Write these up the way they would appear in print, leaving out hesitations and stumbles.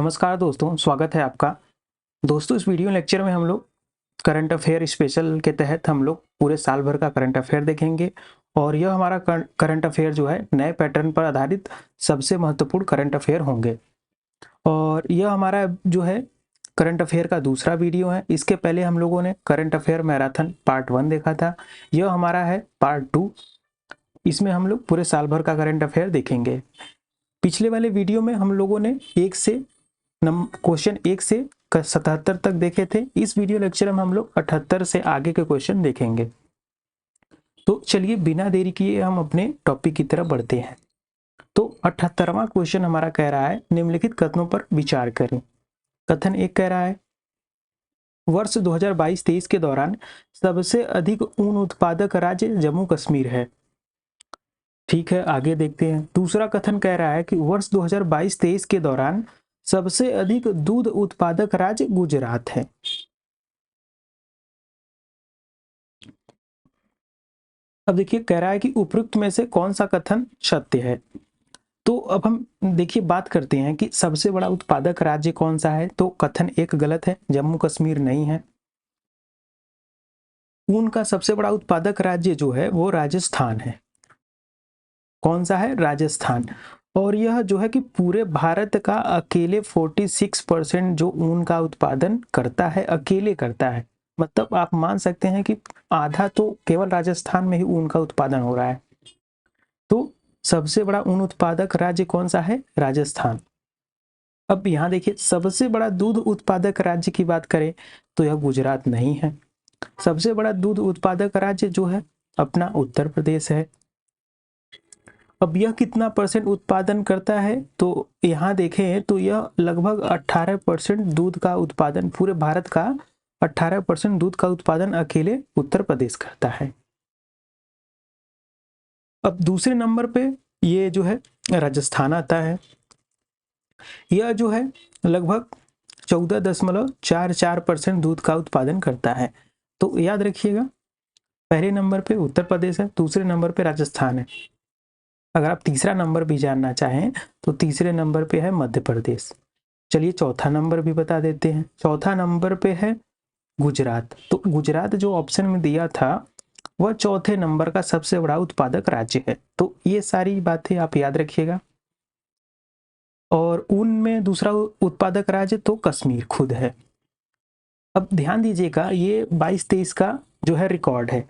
नमस्कार दोस्तों, स्वागत है आपका। दोस्तों, इस वीडियो लेक्चर में हम लोग करंट अफेयर स्पेशल के तहत हम लोग पूरे साल भर का करंट अफेयर देखेंगे। और यह हमारा करंट अफेयर जो है नए पैटर्न पर आधारित सबसे महत्वपूर्ण करंट अफेयर होंगे। और यह हमारा जो है करंट अफेयर का दूसरा वीडियो है। इसके पहले हम लोगों ने करंट अफेयर मैराथन पार्ट 1 देखा था। यह हमारा है पार्ट 2। इसमें हम लोग पूरे साल भर का करंट अफेयर देखेंगे। पिछले वाले वीडियो में हम लोगों ने क्वेश्चन 1 से 77 तक देखे थे। इस वीडियो लेक्चर में हम लोग 78 से आगे के क्वेश्चन देखेंगे। तो चलिए बिना देरी किए हम अपने टॉपिक की तरफ बढ़ते हैं। तो 78वां क्वेश्चन हमारा कह रहा है, निम्नलिखित कथनों पर विचार करें। कथन 1 कह रहा है, वर्ष 2022-23 के दौरान सबसे अधिक ऊन उत्पादक राज्य जम्मू कश्मीर है। ठीक है, आगे देखते हैं। दूसरा कथन कह रहा है कि वर्ष 2022-23 के दौरान सबसे अधिक दूध उत्पादक राज्य गुजरात है। अब देखिए, कह रहा है कि उपयुक्त में से कौन सा कथन सत्य है। तो अब हम देखिए बात करते हैं कि सबसे बड़ा उत्पादक राज्य कौन सा है। तो कथन 1 गलत है, जम्मू कश्मीर नहीं है। ऊन का सबसे बड़ा उत्पादक राज्य जो है वो राजस्थान है। कौन सा है? राजस्थान। और यह जो है कि पूरे भारत का अकेले 46% जो ऊन का उत्पादन करता है, अकेले करता है। मतलब आप मान सकते हैं कि आधा तो केवल राजस्थान में ही ऊन का उत्पादन हो रहा है। तो सबसे बड़ा ऊन उत्पादक राज्य कौन सा है? राजस्थान। अब यहाँ देखिए, सबसे बड़ा दूध उत्पादक राज्य की बात करें तो यह गुजरात नहीं है। सबसे बड़ा दूध उत्पादक राज्य जो है अपना उत्तर प्रदेश है। अब यह कितना परसेंट उत्पादन करता है? तो यहाँ देखें तो यह लगभग 18% दूध का उत्पादन, पूरे भारत का 18% दूध का उत्पादन अकेले उत्तर प्रदेश करता है। अब दूसरे नंबर पे ये जो है राजस्थान आता है। यह जो है लगभग 14.44% दूध का उत्पादन करता है। तो याद रखिएगा, पहले नंबर पे उत्तर प्रदेश है, दूसरे नंबर पे राजस्थान है। अगर आप तीसरा नंबर भी जानना चाहें तो तीसरे नंबर पे है मध्य प्रदेश। चलिए चौथा नंबर भी बता देते हैं। चौथा नंबर पे है गुजरात। तो गुजरात जो ऑप्शन में दिया था वह चौथे नंबर का सबसे बड़ा उत्पादक राज्य है। तो ये सारी बातें आप याद रखिएगा। और ऊन में दूसरा उत्पादक राज्य तो कश्मीर खुद है। अब ध्यान दीजिएगा, ये 22-23 का जो है रिकॉर्ड है।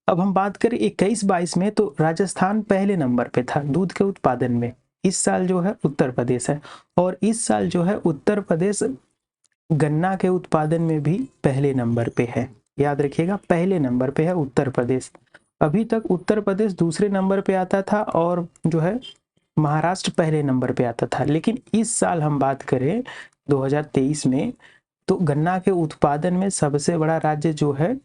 अब हम बात करें 21-22 में तो राजस्थान पहले नंबर पे था दूध के उत्पादन में। इस साल जो है उत्तर प्रदेश है। और इस साल जो है उत्तर प्रदेश गन्ना के उत्पादन में भी पहले नंबर पे है। याद रखिएगा, पहले नंबर पे है उत्तर प्रदेश। अभी तक उत्तर प्रदेश दूसरे नंबर पे आता था और जो है महाराष्ट्र पहले नंबर पे आता था। लेकिन इस साल हम बात करें 2023 में तो गन्ना के उत्पादन में सबसे बड़ा राज्य जो है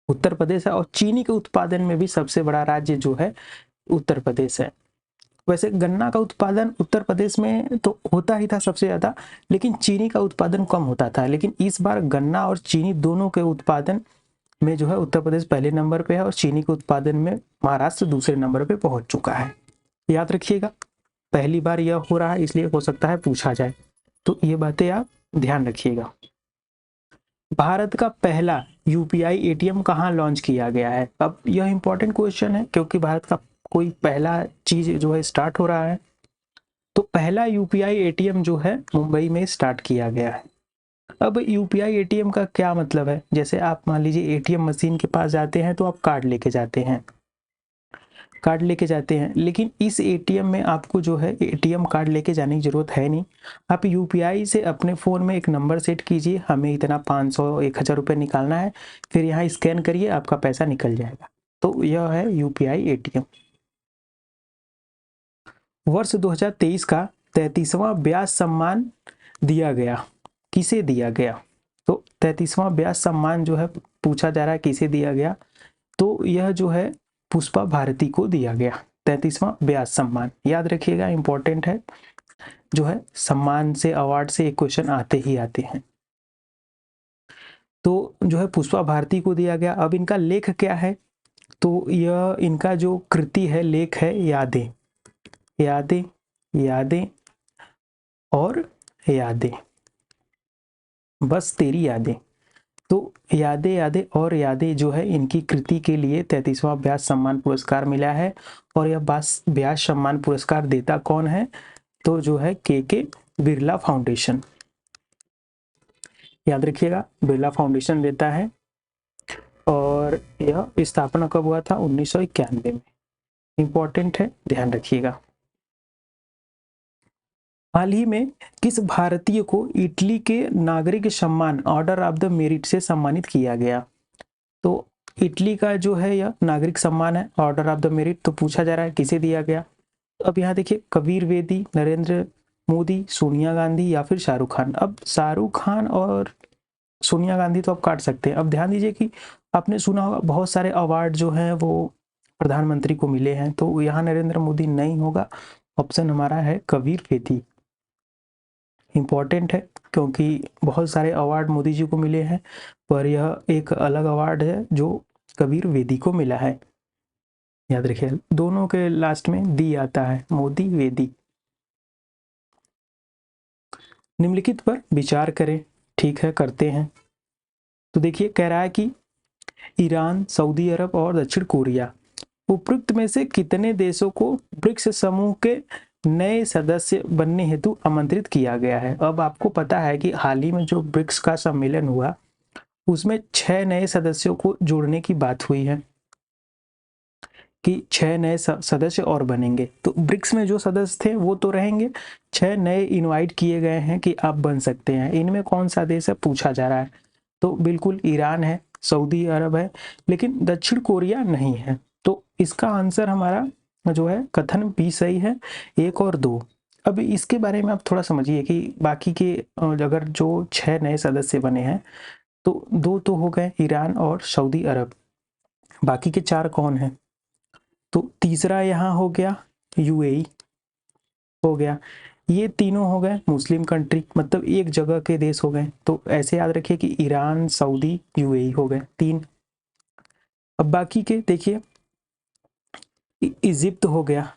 उत्तर प्रदेश है। और चीनी के उत्पादन में भी सबसे बड़ा राज्य जो है उत्तर प्रदेश है। वैसे गन्ना का उत्पादन उत्तर प्रदेश में तो होता ही था सबसे ज़्यादा, लेकिन चीनी का उत्पादन कम होता था। लेकिन इस बार गन्ना और चीनी दोनों के उत्पादन में जो है उत्तर प्रदेश पहले नंबर पे है और चीनी के उत्पादन में महाराष्ट्र दूसरे नंबर पे पहुंच चुका है। याद रखिएगा, पहली बार यह हो रहा है, इसलिए हो सकता है पूछा जाए। तो ये बातें आप ध्यान रखिएगा। भारत का पहला यूपीआई एटीएम कहाँ लॉन्च किया गया है? अब यह इंपॉर्टेंट क्वेश्चन है क्योंकि भारत का कोई पहला चीज जो है स्टार्ट हो रहा है। तो पहला यूपीआई एटीएम जो है मुंबई में स्टार्ट किया गया है। अब यूपीआई एटीएम का क्या मतलब है? जैसे आप मान लीजिए एटीएम मशीन के पास जाते हैं तो आप कार्ड लेके जाते हैं, लेकिन इस एटीएम में आपको जो है एटीएम कार्ड लेके जाने की जरूरत है नहीं। आप यूपीआई से अपने फ़ोन में एक नंबर सेट कीजिए, हमें इतना 500-1000 रुपये निकालना है, फिर यहाँ स्कैन करिए, आपका पैसा निकल जाएगा। तो यह है यूपीआई एटीएम। वर्ष 2023 का 33वां ब्याज सम्मान दिया गया, किसे दिया गया? तो 33वां ब्याज सम्मान जो है पूछा जा रहा है किसे दिया गया। तो यह जो है पुष्पा भारती को दिया गया 33वां ब्याज सम्मान। याद रखिएगा, इंपॉर्टेंट है। जो है सम्मान से, अवार्ड से एक क्वेश्चन आते ही आते हैं। तो जो है पुष्पा भारती को दिया गया। अब इनका लेख क्या है? तो यह इनका जो कृति है, लेख है यादें, यादें, यादें और यादें, बस तेरी यादें। तो यादें यादें और यादें जो है, इनकी कृति के लिए 33वां व्यास सम्मान पुरस्कार मिला है। और यह व्यास सम्मान पुरस्कार देता कौन है? तो जो है के बिरला फाउंडेशन, याद रखिएगा, बिरला फाउंडेशन देता है। और यह स्थापना कब हुआ था? 1991 में। इंपॉर्टेंट है, ध्यान रखिएगा। हाल ही में किस भारतीय को इटली के नागरिक सम्मान ऑर्डर ऑफ द मेरिट से सम्मानित किया गया? तो इटली का जो है यह नागरिक सम्मान है, ऑर्डर ऑफ द मेरिट। तो पूछा जा रहा है किसे दिया गया। तो अब यहाँ देखिए, कबीर वेदी, नरेंद्र मोदी, सोनिया गांधी या फिर शाहरुख खान। अब शाहरुख खान और सोनिया गांधी तो आप काट सकते हैं। अब ध्यान दीजिए कि आपने सुना होगा बहुत सारे अवार्ड जो हैं वो प्रधानमंत्री को मिले हैं, तो यहाँ नरेंद्र मोदी नहीं होगा। ऑप्शन हमारा है कबीर वेदी। इम्पॉर्टेंट है क्योंकि बहुत सारे अवार्ड मोदी जी को मिले हैं, पर यह एक अलग अवार्ड है जो कबीर वेदी को मिला है। याद रखिए, दोनों के लास्ट में दी आता है, मोदी वेदी। निम्नलिखित पर विचार करें। ठीक है, करते हैं। तो देखिए, कह रहा है कि ईरान, सऊदी अरब और दक्षिण कोरिया, उपरोक्त में से कितने देशों को ब्रिक्स समूह के नए सदस्य बनने हेतु आमंत्रित किया गया है? अब आपको पता है कि हाल ही में जो ब्रिक्स का सम्मेलन हुआ, उसमें 6 नए सदस्यों को जोड़ने की बात हुई है कि 6 नए सदस्य और बनेंगे। तो ब्रिक्स में जो सदस्य थे वो तो रहेंगे, 6 नए इनवाइट किए गए हैं कि आप बन सकते हैं। इनमें कौन सा देश है पूछा जा रहा है। तो बिल्कुल ईरान है, सऊदी अरब है, लेकिन दक्षिण कोरिया नहीं है। तो इसका आंसर हमारा जो है कथन बी सही है, 1 और 2। अब इसके बारे में आप थोड़ा समझिए कि बाकी के अगर जो 6 नए सदस्य बने हैं, तो 2 तो हो गए, ईरान और सऊदी अरब। बाकी के 4 कौन हैं? तो तीसरा यहाँ हो गया यूएई हो गया। ये तीनों हो गए मुस्लिम कंट्री, मतलब एक जगह के देश हो गए। तो ऐसे याद रखिए कि ईरान, सऊदी, यूएई हो गए 3। अब बाकी के देखिए, इजिप्ट हो गया,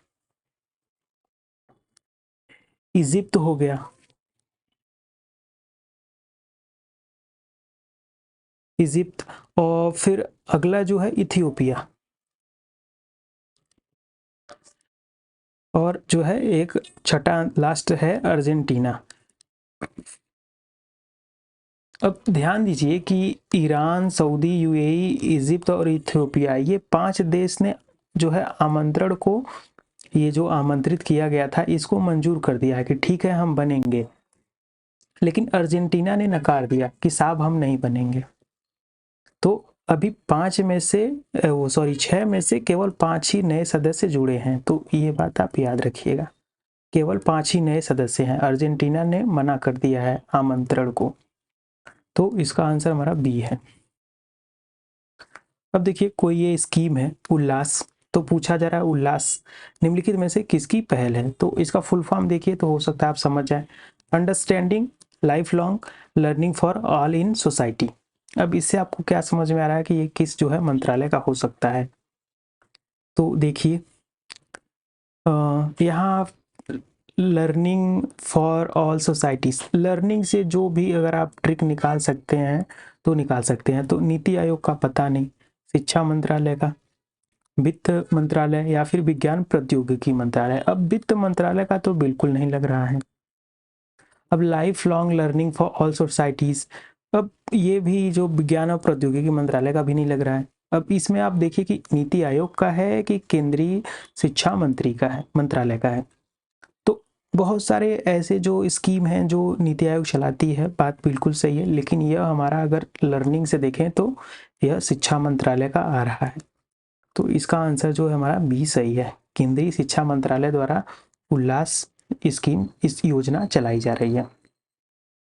इजिप्ट हो गया, इजिप्ट। और फिर अगला जो है इथियोपिया, और जो है एक छठा लास्ट है अर्जेंटीना। अब ध्यान दीजिए कि ईरान, सऊदी, यूएई, इजिप्ट और इथियोपिया, ये 5 देश ने जो है आमंत्रण को, ये जो आमंत्रित किया गया था, इसको मंजूर कर दिया है कि ठीक है हम बनेंगे। लेकिन अर्जेंटीना ने नकार दिया कि साहब हम नहीं बनेंगे। तो अभी 5 में से वो सॉरी 6 में से केवल 5 ही नए सदस्य जुड़े हैं। तो ये बात आप याद रखिएगा, केवल 5 ही नए सदस्य हैं। अर्जेंटीना ने मना कर दिया है आमंत्रण को। तो इसका आंसर हमारा बी है। अब देखिए, कोई ये स्कीम है उल्लास, तो पूछा जा रहा है उल्लास निम्नलिखित में से किसकी पहल है? तो इसका फुल फॉर्म देखिए तो हो सकता है आप समझ जाए, understanding life long learning for all in society. अब इससे आपको क्या समझ में आ रहा है कि ये किस जो है मंत्रालय का हो सकता है? तो देखिए, यहाँ learning for all societies, learning से जो भी अगर आप ट्रिक निकाल सकते हैं तो निकाल सकते हैं। तो नीति आयोग का पता नहीं, शिक्षा मंत्रालय का, वित्त मंत्रालय या फिर विज्ञान प्रौद्योगिकी मंत्रालय। अब वित्त मंत्रालय का तो बिल्कुल नहीं लग रहा है। अब life long learning for all societies, अब ये भी जो विज्ञान और प्रौद्योगिकी मंत्रालय का भी नहीं लग रहा है। अब इसमें आप देखिए कि नीति आयोग का है कि केंद्रीय शिक्षा मंत्री का है, मंत्रालय का है। तो बहुत सारे ऐसे जो स्कीम हैं जो नीति आयोग चलाती है, बात बिल्कुल सही है, लेकिन यह हमारा अगर लर्निंग से देखें तो यह शिक्षा मंत्रालय का आ रहा है। तो इसका आंसर जो है हमारा बी सही है, केंद्रीय शिक्षा मंत्रालय द्वारा उल्लास स्कीम, इस योजना चलाई जा रही है।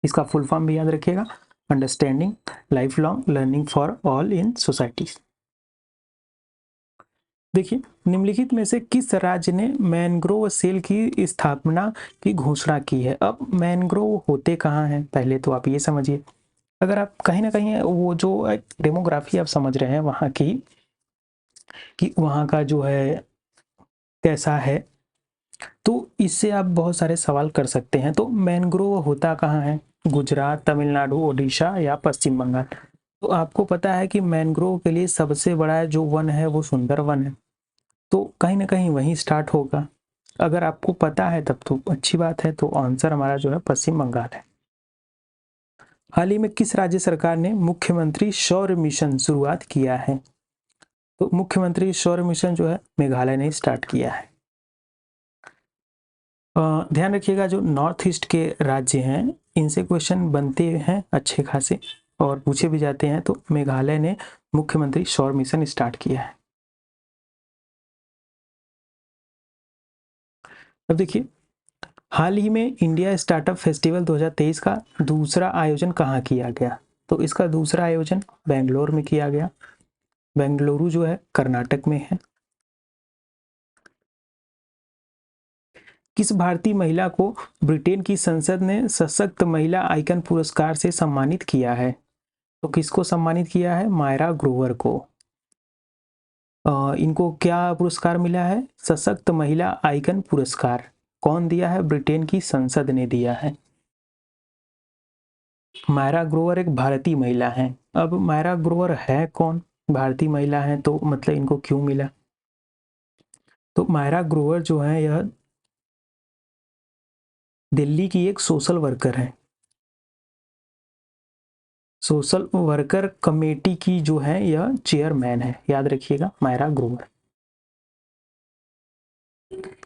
इसका फुल फॉर्म भी याद रखिएगा, understanding life long learning for all in societies. देखिए, निम्नलिखित में से किस राज्य ने मैनग्रोव सेल की स्थापना की घोषणा की है? अब मैनग्रोव होते कहाँ हैं पहले तो आप ये समझिए। अगर आप कहीं ना कहीं वो जो डेमोग्राफी आप समझ रहे हैं वहाँ की, कि वहाँ का जो है कैसा है, तो इससे आप बहुत सारे सवाल कर सकते हैं। तो मैंग्रोव होता कहाँ है? गुजरात, तमिलनाडु, ओडिशा या पश्चिम बंगाल। तो आपको पता है कि मैंग्रोव के लिए सबसे बड़ा जो वन है वो सुंदरवन है, तो कहीं ना कहीं वहीं स्टार्ट होगा। अगर आपको पता है तब तो अच्छी बात है। तो आंसर हमारा जो है पश्चिम बंगाल है। हाल ही में किस राज्य सरकार ने मुख्यमंत्री सौर मिशन शुरुआत किया है? तो मुख्यमंत्री सौर मिशन जो है मेघालय ने स्टार्ट किया है। ध्यान रखिएगा, जो नॉर्थ ईस्ट के राज्य हैं इनसे क्वेश्चन बनते हैं अच्छे खासे और पूछे भी जाते हैं। तो मेघालय ने मुख्यमंत्री सौर मिशन स्टार्ट किया है। अब देखिए, हाल ही में इंडिया स्टार्टअप फेस्टिवल 2023 का दूसरा आयोजन कहाँ किया गया? तो इसका दूसरा आयोजन बेंगलोर में किया गया। बेंगलुरु जो है कर्नाटक में है। किस भारतीय महिला को ब्रिटेन की संसद ने सशक्त महिला आइकन पुरस्कार से सम्मानित किया है? तो किसको सम्मानित किया है? मायरा ग्रोवर को। इनको क्या पुरस्कार मिला है? सशक्त महिला आइकन पुरस्कार। कौन दिया है? ब्रिटेन की संसद ने दिया है। मायरा ग्रोवर एक भारतीय महिला है। अब मायरा ग्रोवर है कौन? भारतीय महिला है, तो मतलब इनको क्यों मिला? तो मायरा ग्रोवर जो है यह दिल्ली की एक सोशल वर्कर है। सोशल वर्कर कमेटी की जो है यह चेयरमैन है, याद रखिएगा, मायरा ग्रोवर।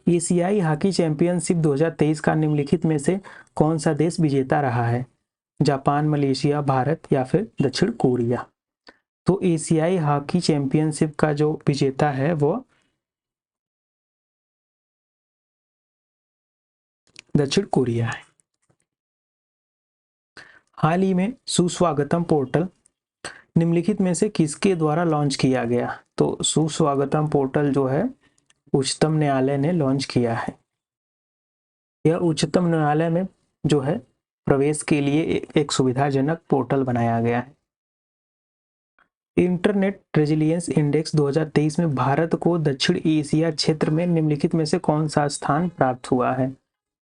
एशियाई हॉकी चैंपियनशिप 2023 का निम्नलिखित में से कौन सा देश विजेता रहा है? जापान, मलेशिया, भारत या फिर दक्षिण कोरिया। तो एशियाई हॉकी चैंपियनशिप का जो विजेता है वो दक्षिण कोरिया है। हाल ही में सुस्वागतम पोर्टल निम्नलिखित में से किसके द्वारा लॉन्च किया गया? तो सुस्वागतम पोर्टल जो है उच्चतम न्यायालय ने लॉन्च किया है। यह उच्चतम न्यायालय में जो है प्रवेश के लिए एक सुविधाजनक पोर्टल बनाया गया है। इंटरनेट रेजिलियंस इंडेक्स 2023 में भारत को दक्षिण एशिया क्षेत्र में निम्नलिखित में से कौन सा स्थान प्राप्त हुआ है?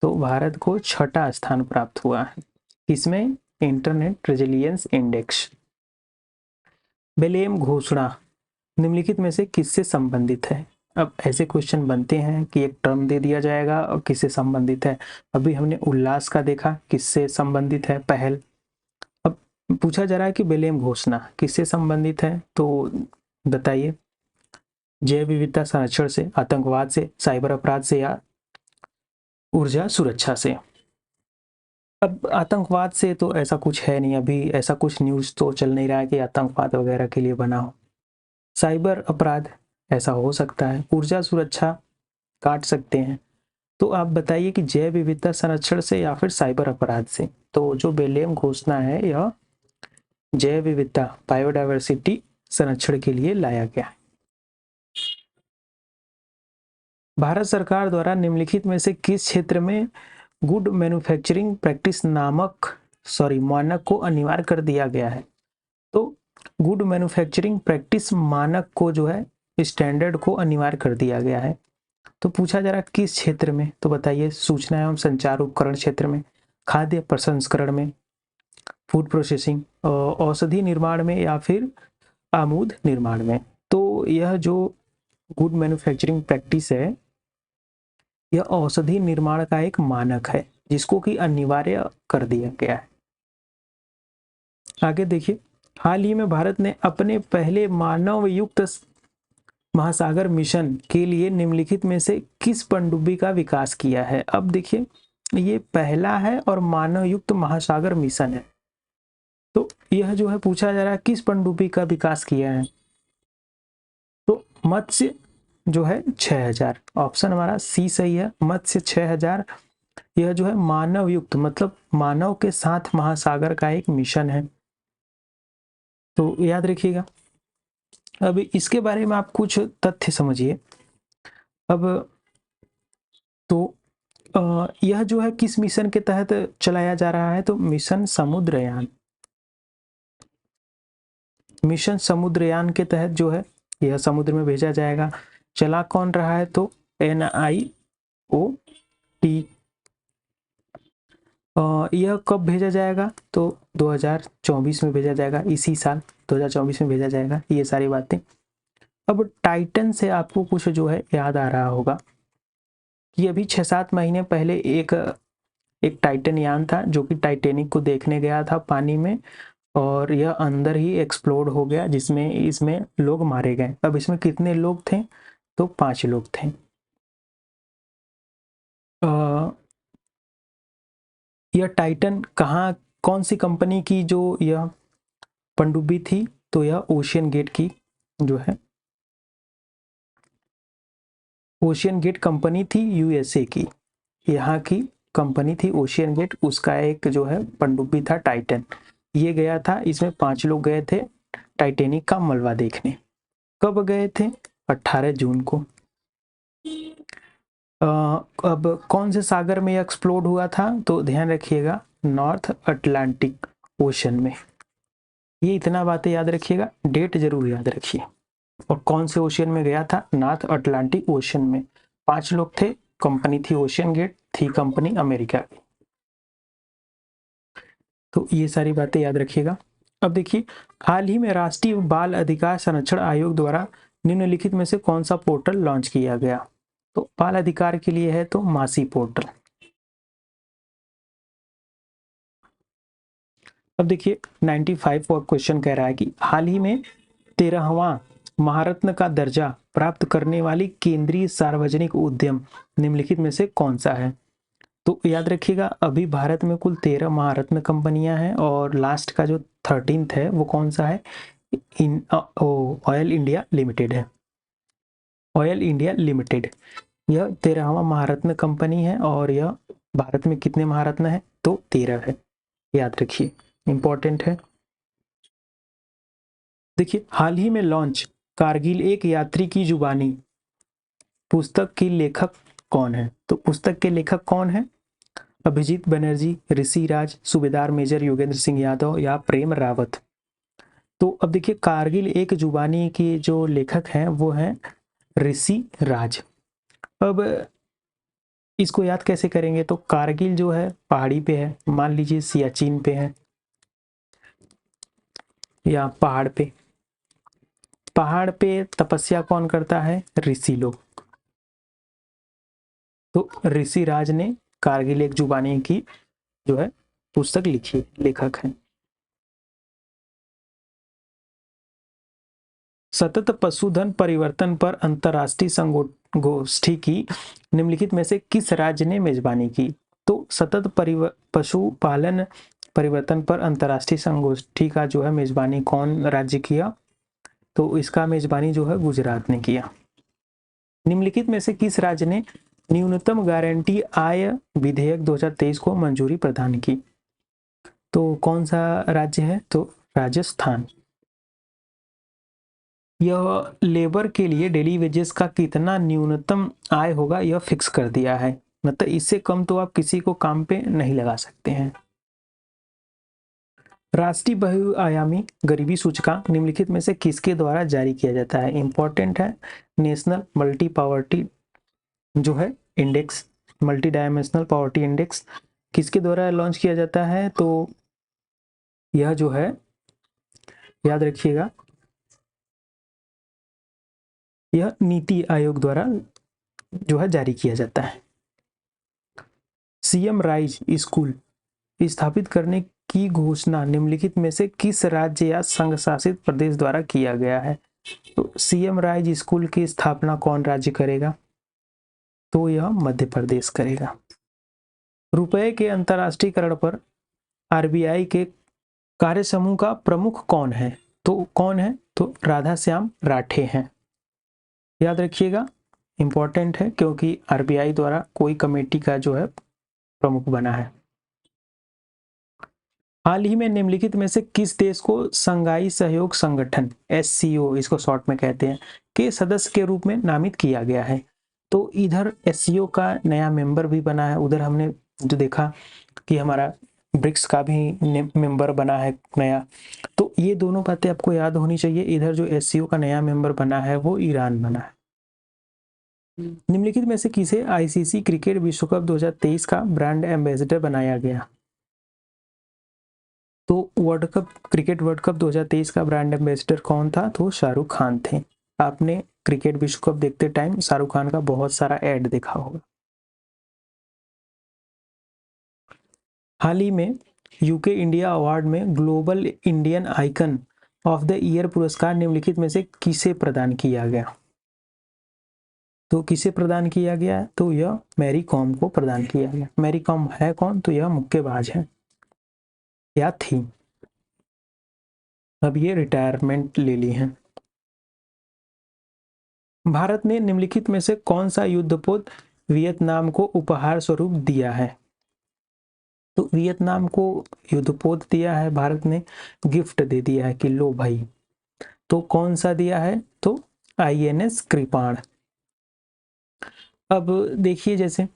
तो भारत को छठा स्थान प्राप्त हुआ है। इसमें इंटरनेट रेजिलियंस इंडेक्स। बेलेम घोषणा निम्नलिखित में से किससे संबंधित है? अब ऐसे क्वेश्चन बनते हैं कि एक टर्म दे दिया जाएगा और किससे संबंधित है। अभी हमने उल्लास का देखा, किससे संबंधित है? पहल। अब पूछा जा रहा है कि बेलेम घोषणा किससे संबंधित है, तो बताइए। जैव विविधता संरक्षण से, आतंकवाद से, साइबर अपराध से या ऊर्जा सुरक्षा से? अब आतंकवाद से तो ऐसा कुछ है नहीं, अभी ऐसा कुछ न्यूज़ तो चल नहीं रहा है कि आतंकवाद वगैरह के लिए बना हो। साइबर अपराध ऐसा हो सकता है। ऊर्जा सुरक्षा काट सकते हैं। तो आप बताइए कि जैव विविधता संरक्षण से या फिर साइबर अपराध से? तो जो बेलेम घोषणा है यह जैव विविधता, बायोडायवर्सिटी संरक्षण के लिए लाया गया है। भारत सरकार द्वारा निम्नलिखित में से किस क्षेत्र में गुड मैन्युफैक्चरिंग प्रैक्टिस मानक को अनिवार्य कर दिया गया है? तो गुड मैन्युफैक्चरिंग प्रैक्टिस मानक को जो है स्टैंडर्ड को अनिवार्य कर दिया गया है। तो पूछा जा रहा है किस क्षेत्र में? तो बताइए। सूचना एवं संचार उपकरण क्षेत्र में, खाद्य प्रसंस्करण में, फूड प्रोसेसिंग, औषधि निर्माण में या फिर आमूद निर्माण में? तो यह जो गुड मैन्युफैक्चरिंग प्रैक्टिस है यह औषधि निर्माण का एक मानक है जिसको कि अनिवार्य कर दिया गया है। आगे देखिए, हाल ही में भारत ने अपने पहले मानव युक्त महासागर मिशन के लिए निम्नलिखित में से किस पनडुब्बी का विकास किया है? अब देखिए, ये पहला है और मानव युक्त महासागर मिशन है। तो यह जो है पूछा जा रहा है किस पनडुब्बी का विकास किया है? तो मत्स्य जो है 6000, ऑप्शन हमारा सी सही है, मत्स्य 6000। यह जो है मानव युक्त मतलब मानव के साथ महासागर का एक मिशन है, तो याद रखिएगा। अब इसके बारे में आप कुछ तथ्य समझिए। अब तो यह जो है किस मिशन के तहत चलाया जा रहा है? तो मिशन समुद्रयान। मिशन समुद्रयान के तहत जो है यह समुद्र में भेजा जाएगा। चला कौन रहा है? तो NIOC टी। यह कब भेजा जाएगा? तो 2024 में भेजा जाएगा, इसी साल 2024 में भेजा जाएगा। ये सारी बातें। अब टाइटन से आपको कुछ जो है याद आ रहा होगा कि अभी 6-7 महीने पहले एक टाइटन यान था जो कि टाइटेनिक को देखने गया था पानी में, और यह अंदर ही एक्सप्लोड हो गया, जिसमें इसमें लोग मारे गए। अब इसमें कितने लोग थे? तो 5 लोग थे। यह टाइटन कौन सी कंपनी की जो यह पनडुब्बी थी? तो यह ओशियन गेट की जो है ओशियन गेट कंपनी थी, यूएसए की। यहाँ की कंपनी थी ओशियन गेट, उसका एक जो है पनडुब्बी था टाइटन। ये गया था, इसमें 5 लोग गए थे टाइटेनिक का मलबा देखने। कब गए थे? 18 जून को। अब कौन से सागर में एक्सप्लोड हुआ था? तो ध्यान रखिएगा, नॉर्थ अटलांटिक ओशन में। ये इतना बातें याद रखिएगा, डेट जरूर याद रखिए। और कौन से ओशियन में गया था? नॉर्थ अटलांटिक ओशन में। 5 लोग थे, कंपनी थी ओशियन गेट, थी कंपनी अमेरिका की। तो ये सारी बातें याद रखिएगा। अब देखिए, हाल ही में राष्ट्रीय बाल अधिकार संरक्षण आयोग द्वारा निम्नलिखित में से कौन सा पोर्टल लॉन्च किया गया? तो बाल अधिकार के लिए है तो मासी पोर्टल। अब देखिए 95 का क्वेश्चन कह रहा है कि हाल ही में 13वां महारत्न का दर्जा प्राप्त करने वाली केंद्रीय सार्वजनिक उद्यम निम्नलिखित में से कौन सा है? तो याद रखिएगा, अभी भारत में कुल 13 महारत्न कंपनियां हैं, और लास्ट का जो 13th है वो कौन सा है? ऑयल इंडिया लिमिटेड है। ऑयल इंडिया लिमिटेड यह 13वां महारत्न कंपनी है, और यह भारत में कितने महारत्न है? तो 13 है, याद रखिए, इंपॉर्टेंट है। देखिए, हाल ही में लॉन्च कारगिल एक यात्री की जुबानी पुस्तक की लेखक कौन है? तो पुस्तक के लेखक कौन है? अभिजीत बनर्जी, ऋषि राज, सूबेदार मेजर योगेंद्र सिंह यादव या प्रेम रावत। तो अब देखिए, कारगिल एक जुबानी के जो लेखक हैं वो हैं ऋषि राज। अब इसको याद कैसे करेंगे? तो कारगिल जो है पहाड़ी पे है, मान लीजिए सियाचिन पे है या पहाड़ पे तपस्या कौन करता है? ऋषि लोग। तो ऋषि राज ने कारगिल एक जुबानी की जो है पुस्तक लिखी, लेखक हैं। सतत पशुधन परिवर्तन पर अंतर्राष्ट्रीय संगोष्ठी की निम्नलिखित में से किस राज्य ने मेजबानी की? तो सतत पशुपालन परिवर्तन पर अंतर्राष्ट्रीय संगोष्ठी का जो है मेजबानी कौन राज्य किया? तो इसका मेजबानी जो है गुजरात ने किया। निम्नलिखित में से किस राज्य ने न्यूनतम गारंटी आय विधेयक 2023 को मंजूरी प्रदान की? तो कौन सा राज्य है? तो राजस्थान। यह लेबर के लिए डेली वेजेस का कितना न्यूनतम आय होगा यह फिक्स कर दिया है, मतलब इससे कम तो आप किसी को काम पे नहीं लगा सकते हैं। राष्ट्रीय बहुआयामी गरीबी सूचकांक निम्नलिखित में से किसके द्वारा जारी किया जाता है? इंपॉर्टेंट है, नेशनल मल्टी पावर्टी जो है index, multi dimensional poverty index किसके द्वारा लॉन्च किया जाता है? तो यह जो है याद रखिएगा, यह नीति आयोग द्वारा जो है जारी किया जाता है। सीएम राइज स्कूल स्थापित करने की घोषणा निम्नलिखित में से किस राज्य या संघ शासित प्रदेश द्वारा किया गया है? तो सीएम राइज स्कूल की स्थापना कौन राज्य करेगा? तो यह मध्य प्रदेश करेगा। रुपए के अंतर्राष्ट्रीयकरण पर आरबीआई के कार्य समूह का प्रमुख कौन है? तो कौन है? तो राधा श्याम राठे हैं, याद रखिएगा, इंपॉर्टेंट है क्योंकि आरबीआई द्वारा कोई कमेटी का जो है प्रमुख बना है। हाल ही में निम्नलिखित में से किस देश को संघाई सहयोग संगठन एससीओ, इसको शॉर्ट में कहते हैं, के सदस्य के रूप में नामित किया गया है? तो इधर एससीओ का नया मेंबर भी बना है, उधर हमने जो देखा कि हमारा ब्रिक्स का भी मेंबर बना है नया। तो ये दोनों बातें आपको याद होनी चाहिए। इधर जो एससीओ का नया मेंबर बना है वो ईरान बना है। निम्नलिखित में से किसे आईसीसी क्रिकेट विश्व कप 2023 का ब्रांड एम्बेसडर बनाया गया? तो क्रिकेट वर्ल्ड कप 2023 का ब्रांड एम्बेसडर कौन था? तो शाहरुख खान थे। आपने क्रिकेट विश्व कप देखते टाइम शाहरुख खान का बहुत सारा एड देखा होगा। हाल ही में यूके इंडिया अवार्ड में global Indian icon of the year पुरस्कार निम्नलिखित में से किसे प्रदान किया गया? तो किसे प्रदान किया गया? तो यह मैरी कॉम को प्रदान किया गया। मैरी कॉम है कौन? तो यह मुक्केबाज है या थी, अब ये रिटायरमेंट ले ली है। भारत ने निम्नलिखित में से कौन सा युद्धपोत वियतनाम को उपहार स्वरूप दिया है? तो वियतनाम को युद्धपोत दिया है भारत ने, गिफ्ट दे दिया है कि लो भाई। तो कौन सा दिया है? तो आईएनएस कृपाण। अब देखिए, जैसे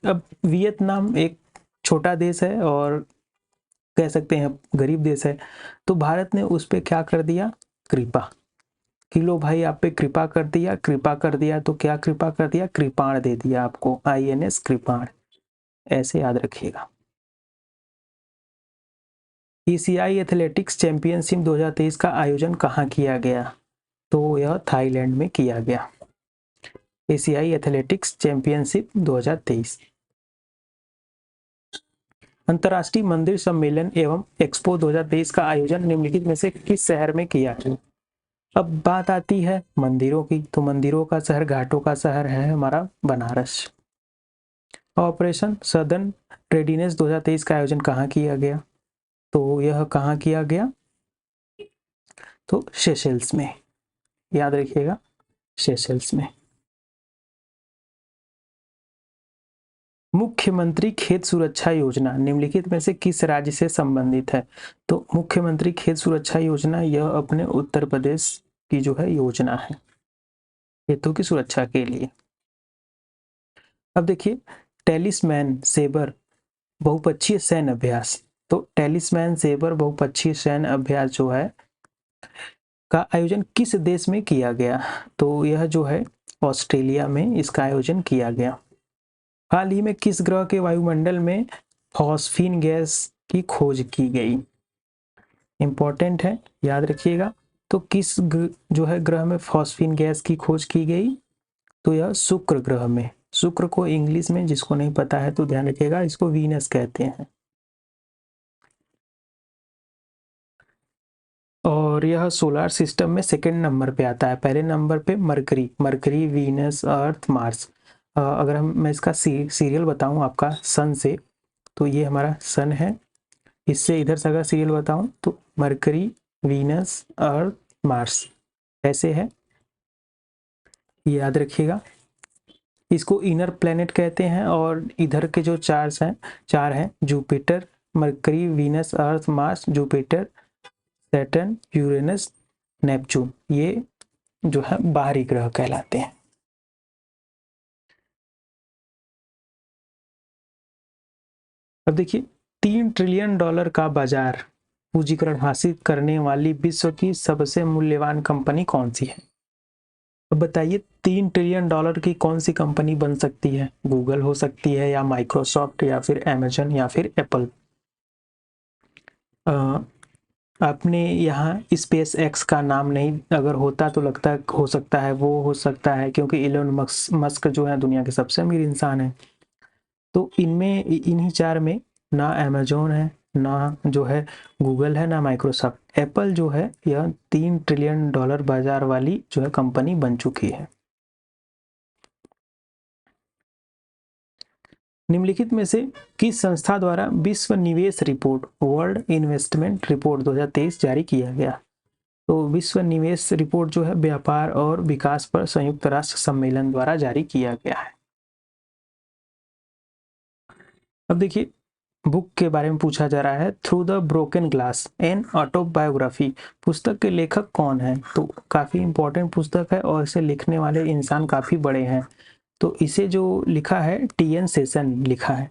अब वियतनाम एक छोटा देश है और कह सकते हैं गरीब देश है, तो भारत ने उस पर क्या कर दिया? कृपा, कि लो भाई आप पे कृपा कर दिया। कृपा कर दिया तो क्या कृपा कर दिया? कृपाण दे दिया आपको, आईएनएस कृपाण, ऐसे याद रखिएगा। एशियाई एथलेटिक्स चैंपियनशिप 2023 का आयोजन कहाँ किया गया? तो यह थाईलैंड में किया गया। एशियाई एथलेटिक्स चैंपियनशिप 2023। अंतर्राष्ट्रीय मंदिर सम्मेलन एवं एक्सपो 2023 का आयोजन निम्नलिखित में से किस शहर में किया गया? अब बात आती है मंदिरों की, तो मंदिरों का शहर, घाटों का शहर है हमारा बनारस। ऑपरेशन सदर्न रेडिनेस 2023 का आयोजन कहाँ किया गया? तो यह कहाँ किया गया? तो सेशेल्स में, याद रखिएगा, सेशेल्स में। मुख्यमंत्री खेत सुरक्षा योजना निम्नलिखित में से किस राज्य से संबंधित है? तो मुख्यमंत्री खेत सुरक्षा योजना यह अपने उत्तर प्रदेश की जो है योजना है खेतों की सुरक्षा के लिए। अब देखिए, टेलिस्मैन सेबर बहुपक्षीय सैन्य अभ्यास, तो टेलिस्मैन सेबर बहुपक्षीय सैन्य अभ्यास जो है का आयोजन किस देश में किया गया? तो यह जो है ऑस्ट्रेलिया में इसका आयोजन किया गया। हाल ही में किस ग्रह के वायुमंडल में फॉस्फीन गैस की खोज की गई? इंपॉर्टेंट है, याद रखिएगा। तो किस जो है ग्रह में फॉस्फीन गैस की खोज की गई? तो यह शुक्र ग्रह में। शुक्र को इंग्लिश में जिसको नहीं पता है तो ध्यान रखिएगा, इसको वीनस कहते हैं। और यह सोलर सिस्टम में सेकंड नंबर पे आता है। पहले नंबर पे मरकरी, वीनस, अर्थ, मार्स। अगर मैं इसका सीरियल बताऊं आपका सन से, तो ये हमारा सन है। इससे इधर से अगर सीरियल बताऊं तो मरकरी, वीनस, अर्थ, मार्स, ऐसे है, याद रखिएगा। इसको इनर प्लेनेट कहते हैं। और इधर के जो चार हैं Jupiter, Mercury, Venus, Earth, Mars, Jupiter, Saturn, Uranus, Neptune, ये जो है बाहरी ग्रह कहलाते हैं। अब देखिए, $3 ट्रिलियन का बाजार पूंजीकरण हासिल करने वाली विश्व की सबसे मूल्यवान कंपनी कौन सी है? अब बताइए, $3 ट्रिलियन की कौन सी कंपनी बन सकती है? गूगल हो सकती है, या माइक्रोसॉफ्ट, या फिर अमेजन, या फिर एप्पल। आपने यहाँ स्पेस एक्स का नाम नहीं अगर होता तो लगता हो सकता है वो हो सकता है, क्योंकि इलोन मस्क जो है दुनिया के सबसे अमीर इंसान है। तो इनमें, इन्हीं चार में ना अमेजोन है, ना जो है गूगल है, ना माइक्रोसॉफ्ट। एप्पल जो है यह $3 ट्रिलियन बाजार वाली जो है कंपनी बन चुकी है। निम्नलिखित में से किस संस्था द्वारा विश्व निवेश रिपोर्ट, वर्ल्ड इन्वेस्टमेंट रिपोर्ट 2023 जारी किया गया? तो विश्व निवेश रिपोर्ट जो है व्यापार और विकास पर संयुक्त राष्ट्र सम्मेलन द्वारा जारी किया गया है। अब देखिए, बुक के बारे में पूछा जा रहा है, through the broken glass an autobiography, पुस्तक के लेखक कौन है? तो काफी इंपॉर्टेंट पुस्तक है और इसे लिखने वाले इंसान काफी बड़े हैं। तो इसे जो लिखा है टीएन सेशन लिखा है,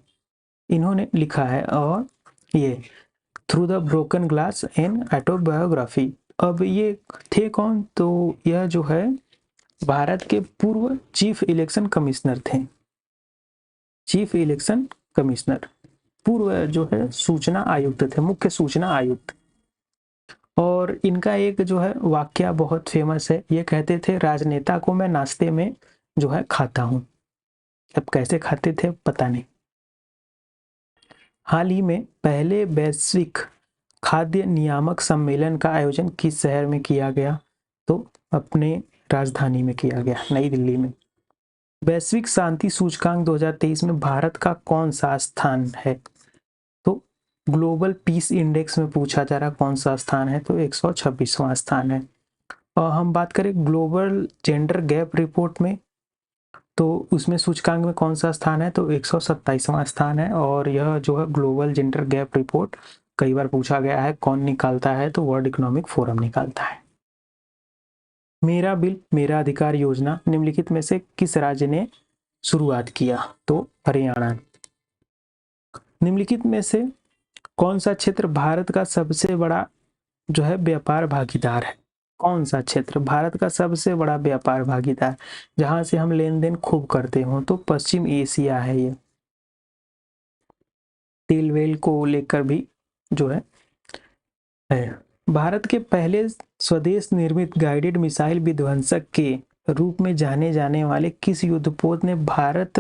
इन्होंने लिखा है। और ये through the broken glass an autobiography, अब ये थे कौन? तो यह जो है भारत के पूर्व चीफ इलेक्शन कमिश्नर थे। चीफ इलेक्शन कमिश्नर, पूर्व जो है सूचना आयुक्त थे, मुख्य सूचना आयुक्त। और इनका एक जो है वाक्य बहुत फेमस है, ये कहते थे राजनेता को मैं नाश्ते में जो है खाता हूं। अब कैसे खाते थे पता नहीं। हाल ही में पहले वैश्विक खाद्य नियामक सम्मेलन का आयोजन किस शहर में किया गया? तो अपने राजधानी में किया गया, नई दिल्ली में। वैश्विक शांति सूचकांक 2023 में भारत का कौन सा स्थान है? तो ग्लोबल पीस इंडेक्स में पूछा जा रहा कौन सा स्थान है, तो 126वां स्थान है। और हम बात करें ग्लोबल जेंडर गैप रिपोर्ट में, तो उसमें सूचकांक में कौन सा स्थान है, तो 127वां स्थान है। और यह जो है ग्लोबल जेंडर गैप रिपोर्ट कई बार पूछा गया है, कौन निकालता है, तो वर्ल्ड इकोनॉमिक फोरम निकालता है। मेरा बिल मेरा अधिकार योजना निम्नलिखित में से किस राज्य ने शुरुआत किया? तो हरियाणा। निम्नलिखित में से कौन सा क्षेत्र भारत का सबसे बड़ा जो है व्यापार भागीदार है? कौन सा क्षेत्र भारत का सबसे बड़ा व्यापार भागीदार, जहां से हम लेन देन खूब करते हो? तो पश्चिम एशिया है ये। तेल वेल को लेकर भी जो है। भारत के पहले स्वदेश निर्मित गाइडेड मिसाइल विध्वंसक के रूप में जाने जाने वाले किस युद्धपोत ने भारत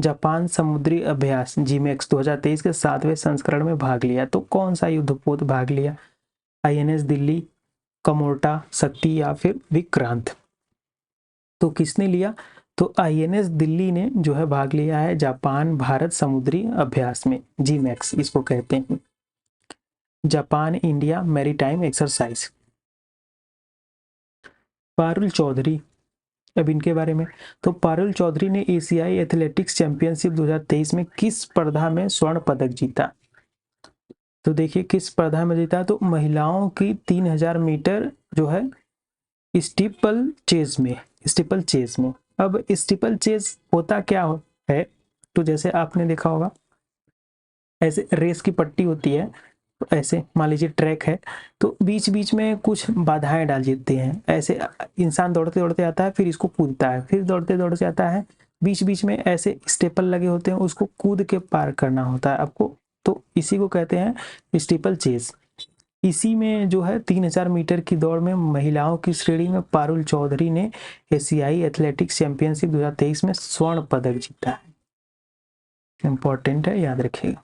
जापान समुद्री अभ्यास जीमैक्स 2023 के 7वें संस्करण में भाग लिया? तो कौन सा युद्धपोत भाग लिया? आईएनएस दिल्ली, कमोर्टा, शक्ति या फिर विक्रांत? तो किसने लिया? तो आईएनएस दिल्ली ने जो है भाग लिया है जापान भारत समुद्री अभ्यास में, जीमैक्स इसको कहते हैं, Japan India maritime exercise. Parul Chaudhary, अब इनके बारे में, तो पारुल चौधरी ने एशियाई एथलेटिक्स चैंपियनशिप 2023 में किस स्पर्धा में स्वर्ण पदक जीता? तो देखिए किस स्पर्धा में जीता, तो महिलाओं की 3000 मीटर जो है स्टीपल चेज में, स्टीपल चेज में। अब स्टीपल चेज होता क्या है, तो जैसे आपने देखा होगा ऐसे रेस की पट्टी होती है, तो ऐसे मान लीजिए ट्रैक है, तो बीच बीच में कुछ बाधाएं डाल देते हैं। ऐसे इंसान दौड़ते दौड़ते आता है, फिर इसको कूदता है, फिर दौड़ते दौड़ते आता है, बीच बीच में ऐसे स्टेपल लगे होते हैं, उसको कूद के पार करना होता है आपको, तो इसी को कहते हैं स्टीपल चेज। इसी में जो है 3000 मीटर की दौड़ में महिलाओं की श्रेणी में पारुल चौधरी ने एशियाई एथलेटिक्स चैंपियनशिप 2023 में स्वर्ण पदक जीता है। इंपॉर्टेंट है, याद रखिएगा।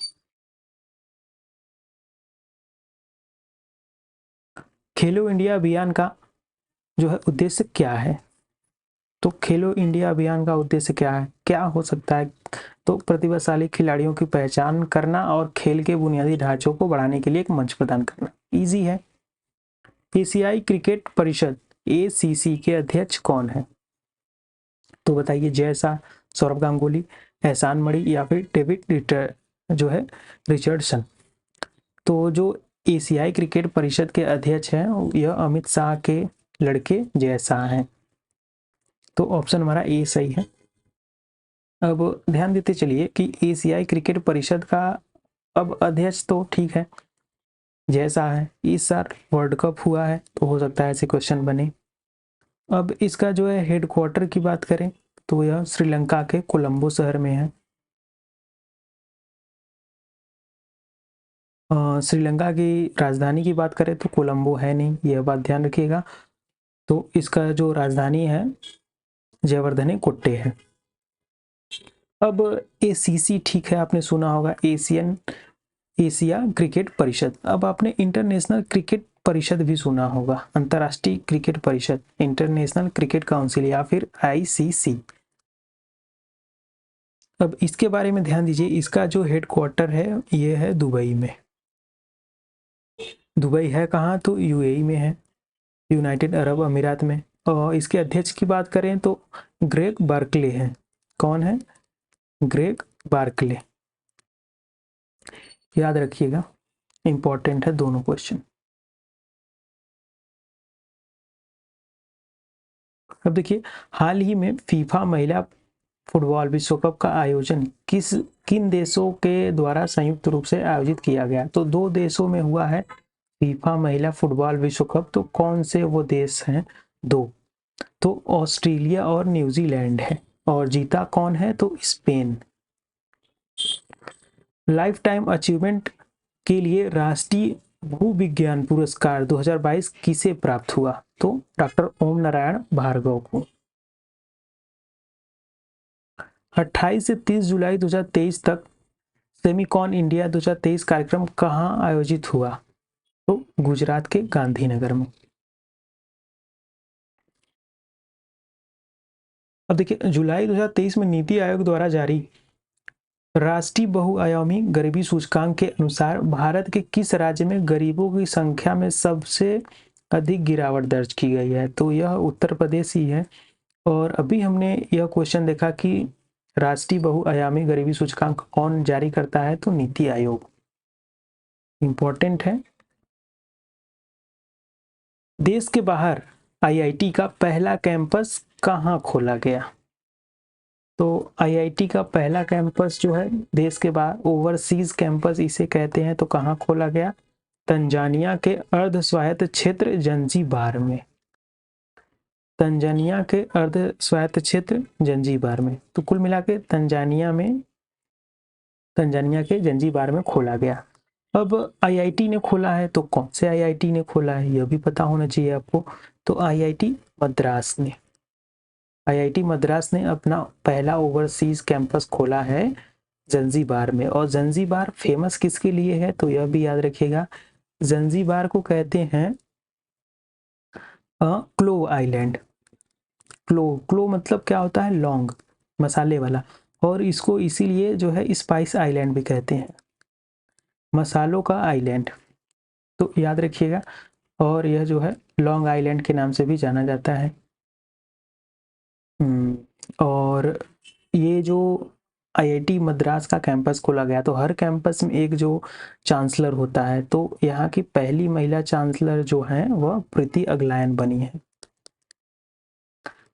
खेलो इंडिया अभियान का जो है उद्देश्य क्या है? तो खेलो इंडिया अभियान का उद्देश्य क्या है, क्या हो सकता है? तो प्रतिभाशाली खिलाड़ियों की पहचान करना और खेल के बुनियादी ढांचों को बढ़ाने के लिए एक मंच प्रदान करना। इजी है। एशियाई क्रिकेट परिषद एसीसी के अध्यक्ष कौन है? तो बताइए, जय शाह, सौरभ गांगुली, एहसान मणि या फिर डेविड जो है रिचर्डसन? तो जो एशियाई क्रिकेट परिषद के अध्यक्ष हैं यह अमित शाह के लड़के जय शाह हैं। तो ऑप्शन हमारा ए सही है। अब ध्यान देते चलिए कि एशियाई क्रिकेट परिषद का अब अध्यक्ष तो ठीक है जय शाह है, इस साल वर्ल्ड कप हुआ है तो हो सकता है ऐसे क्वेश्चन बने। अब इसका जो है हेडक्वार्टर की बात करें तो यह श्रीलंका के कोलंबो शहर में है। श्रीलंका की राजधानी की बात करें तो कोलंबो है नहीं, यह बात ध्यान रखिएगा। तो इसका जो राजधानी है जयवर्धने कोट्टे है। अब एसीसी ठीक है, आपने सुना होगा एशिया क्रिकेट परिषद। अब आपने इंटरनेशनल क्रिकेट परिषद भी सुना होगा, अंतर्राष्ट्रीय क्रिकेट परिषद, इंटरनेशनल क्रिकेट काउंसिल या फिर आईसीसी। अब इसके बारे में ध्यान दीजिए, इसका जो हेडक्वार्टर है ये है दुबई में। दुबई है कहाँ, तो यूएई में है, यूनाइटेड अरब अमीरात में। और इसके अध्यक्ष की बात करें तो ग्रेग बार्कले हैं। कौन है? ग्रेग बार्कले, याद रखिएगा, इंपॉर्टेंट है दोनों क्वेश्चन। अब देखिए, हाल ही में फीफा महिला फुटबॉल विश्व कप का आयोजन किन देशों के द्वारा संयुक्त रूप से आयोजित किया गया? तो 2 देशों में हुआ है फीफा महिला फुटबॉल विश्व कप। तो कौन से वो देश हैं? 2 तो ऑस्ट्रेलिया और न्यूजीलैंड है। और जीता कौन है? तो स्पेन। लाइफ टाइम अचीवमेंट के लिए राष्ट्रीय भूविज्ञान पुरस्कार 2022 किसे प्राप्त हुआ? तो डॉक्टर ओम नारायण भार्गव को। 28 से 30 जुलाई 2023 तक सेमिकॉन इंडिया 2023 कार्यक्रम कहाँ आयोजित हुआ? तो गुजरात के गांधीनगर में। अब देखिए, जुलाई 2023 में नीति आयोग द्वारा जारी राष्ट्रीय बहुआयामी गरीबी सूचकांक के अनुसार भारत के किस राज्य में गरीबों की संख्या में सबसे अधिक गिरावट दर्ज की गई है? तो यह उत्तर प्रदेश ही है। और अभी हमने यह क्वेश्चन देखा कि राष्ट्रीय बहुआयामी गरीबी सूचकांक कौन जारी करता है? तो नीति आयोग। इंपॉर्टेंट है। देश के बाहर आईआईटी का पहला कैंपस कहाँ खोला गया? तो आईआईटी का पहला कैंपस जो है देश के बाहर, ओवरसीज कैंपस इसे कहते हैं, तो कहाँ खोला गया? तंजानिया के अर्ध स्वायत्त क्षेत्र जंजीबार में। तंजानिया के अर्ध स्वायत्त क्षेत्र जंजीबार में। तो कुल मिला के तंजानिया के जंजीबार में खोला गया। अब आईआईटी ने खोला है, तो कौन से आईआईटी ने खोला है यह भी पता होना चाहिए आपको। तो आईआईटी मद्रास ने अपना पहला ओवरसीज कैंपस खोला है जंजीबार में। और जंजीबार फेमस किसके लिए है? तो यह भी याद रखिएगा, जंजीबार को कहते हैं क्लोव आइलैंड। क्लो मतलब क्या होता है? लौंग, मसाले वाला। और इसको इसीलिए जो है स्पाइस आइलैंड भी कहते हैं, मसालों का आइलैंड। तो याद रखिएगा। और यह जो है लॉन्ग आइलैंड के नाम से भी जाना जाता है। और ये जो आईआईटी मद्रास का कैंपस खोला गया, तो हर कैंपस में एक जो चांसलर होता है, तो यहाँ की पहली महिला चांसलर जो है वह प्रीति अगलायन बनी है।